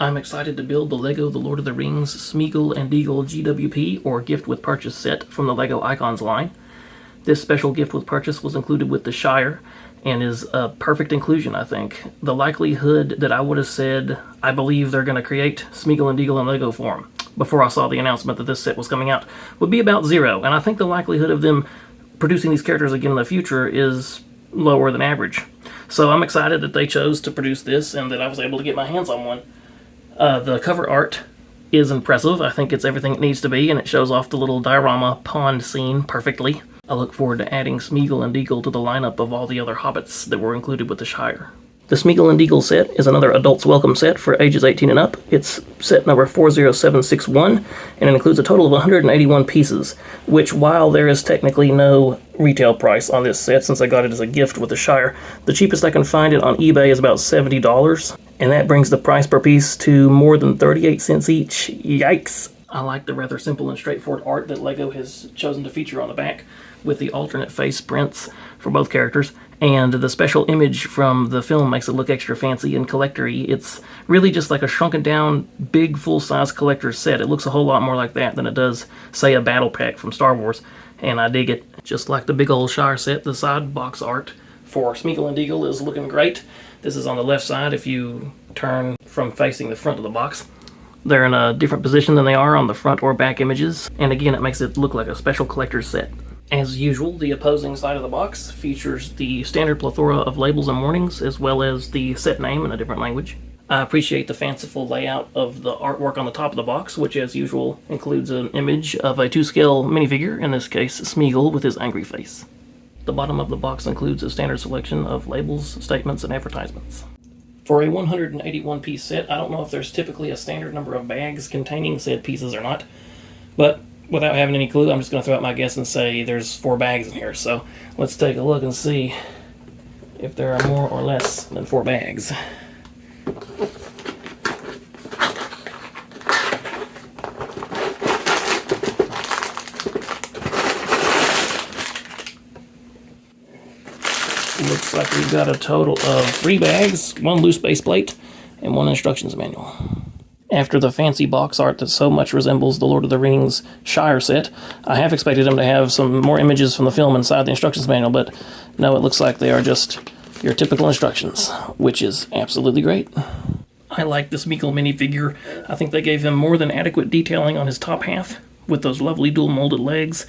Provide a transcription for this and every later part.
I'm excited to build the LEGO The Lord of the Rings Smeagol and Deagol GWP, or Gift with Purchase set from the LEGO Icons line. This special gift with purchase was included with the Shire, and is a perfect inclusion, I think. The likelihood that I would have said, I believe they're going to create Smeagol and Deagol in LEGO form, before I saw the announcement that this set was coming out, would be about 0, and I think the likelihood of them producing these characters again in the future is lower than average. So I'm excited that they chose to produce this, and that I was able to get my hands on one. The cover art is impressive. I think it's everything it needs to be, and it shows off the little diorama pond scene perfectly. I look forward to adding Smeagol and Deagol to the lineup of all the other hobbits that were included with the Shire. The Smeagol and Deagol set is another Adults Welcome set for ages 18 and up. It's set number 40761, and it includes a total of 181 pieces, which, while there is technically no retail price on this set since I got it as a gift with the Shire, the cheapest I can find it on eBay is about $70, and that brings the price per piece to more than 38 cents each. Yikes! I like the rather simple and straightforward art that LEGO has chosen to feature on the back, with the alternate face prints for both characters, and the special image from the film makes it look extra fancy and collector-y. It's really just like a shrunken down, big, full-size collector's set. It looks a whole lot more like that than it does, say, a battle pack from Star Wars, and I dig it. Just like the big old Shire set, the side box art for Smeagol and Deagol is looking great. This is on the left side if you turn from facing the front of the box. They're in a different position than they are on the front or back images, and again, it makes it look like a special collector's set. As usual, the opposing side of the box features the standard plethora of labels and warnings, as well as the set name in a different language. I appreciate the fanciful layout of the artwork on the top of the box, which as usual includes an image of a 2-scale minifigure, in this case Smeagol with his angry face. The bottom of the box includes a standard selection of labels, statements, and advertisements. For a 181-piece set, I don't know if there's typically a standard number of bags containing said pieces or not, but without having any clue, I'm just going to throw out my guess and say there's 4 bags in here. So let's take a look and see if there are more or less than 4 bags. Looks like we've got a total of 3 bags, 1 loose base plate, and 1 instructions manual. After the fancy box art that so much resembles the Lord of the Rings Shire set, I have expected them to have some more images from the film inside the instructions manual, but no, it looks like they are just your typical instructions, which is absolutely great. I like the Smeagol minifigure. I think they gave him more than adequate detailing on his top half, with those lovely dual molded legs,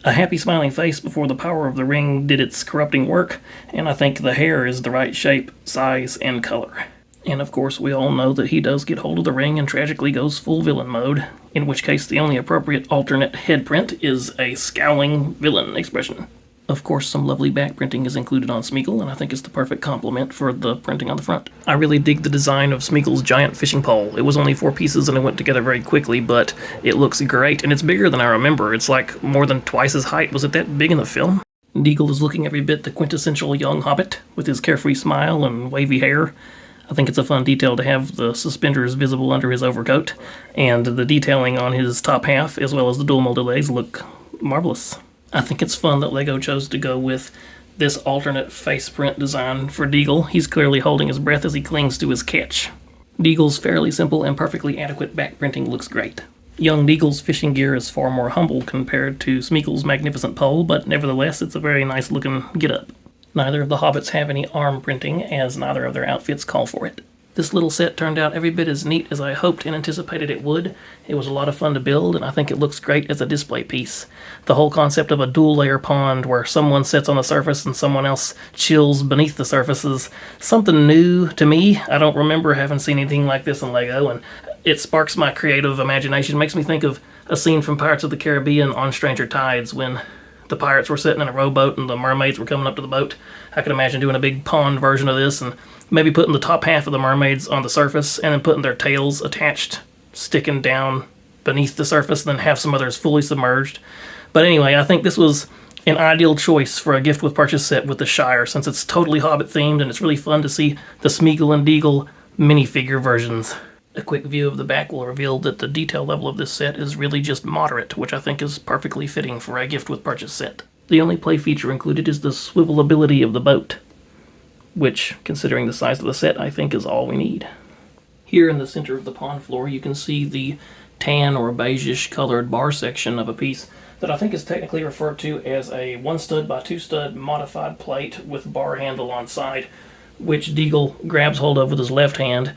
a happy smiling face before the power of the ring did its corrupting work, and I think the hair is the right shape, size, and color. And of course, we all know that he does get hold of the ring and tragically goes full villain mode, in which case the only appropriate alternate head print is a scowling villain expression. Of course, some lovely back printing is included on Smeagol, and I think it's the perfect complement for the printing on the front. I really dig the design of Smeagol's giant fishing pole. It was only 4 pieces and it went together very quickly, but it looks great, and it's bigger than I remember. It's like more than twice his height. Was it that big in the film? Deagol is looking every bit the quintessential young hobbit, with his carefree smile and wavy hair. I think it's a fun detail to have the suspenders visible under his overcoat, and the detailing on his top half, as well as the dual molded legs, look marvelous. I think it's fun that LEGO chose to go with this alternate face print design for Deagol. He's clearly holding his breath as he clings to his catch. Deagol's fairly simple and perfectly adequate back printing looks great. Young Deagol's fishing gear is far more humble compared to Smeagol's magnificent pole, but nevertheless it's a very nice looking get-up. Neither of the hobbits have any arm printing, as neither of their outfits call for it. This little set turned out every bit as neat as I hoped and anticipated it would. It was a lot of fun to build, and I think it looks great as a display piece. The whole concept of a dual-layer pond where someone sits on the surface and someone else chills beneath the surface is something new to me. I don't remember having seen anything like this in LEGO, and it sparks my creative imagination. It makes me think of a scene from Pirates of the Caribbean on Stranger Tides when the pirates were sitting in a rowboat and the mermaids were coming up to the boat. I could imagine doing a big pond version of this and maybe putting the top half of the mermaids on the surface and then putting their tails attached, sticking down beneath the surface, and then have some others fully submerged. But anyway, I think this was an ideal choice for a gift with purchase set with the Shire, since it's totally Hobbit themed and it's really fun to see the Smeagol and Deagol minifigure versions. A quick view of the back will reveal that the detail level of this set is really just moderate, which I think is perfectly fitting for a gift with purchase set. The only play feature included is the swivelability of the boat, which, considering the size of the set, I think is all we need. Here in the center of the pond floor, you can see the tan or beigeish colored bar section of a piece that I think is technically referred to as a 1 stud by 2 stud modified plate with bar handle on side, which Deagol grabs hold of with his left hand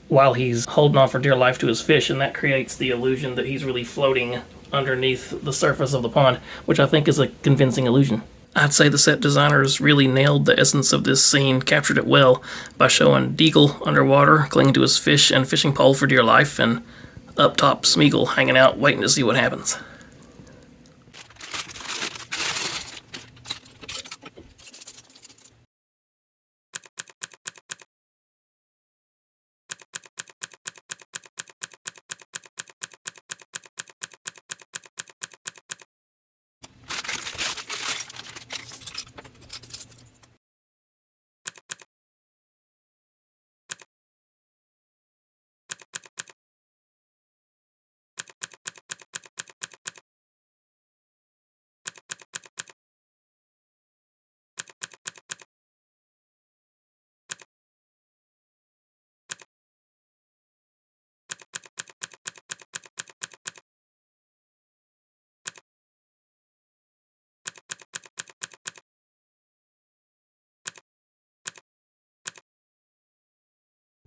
while he's holding on for dear life to his fish, and that creates the illusion that he's really floating underneath the surface of the pond, which I think is a convincing illusion. I'd say the set designers really nailed the essence of this scene, captured it well, by showing Deagol underwater, clinging to his fish and fishing pole for dear life, and up top Smeagol hanging out, waiting to see what happens.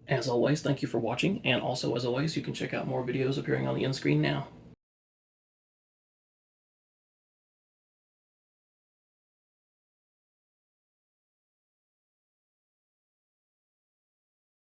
As always, thank you for watching, and also as always, you can check out more videos appearing on the end screen now.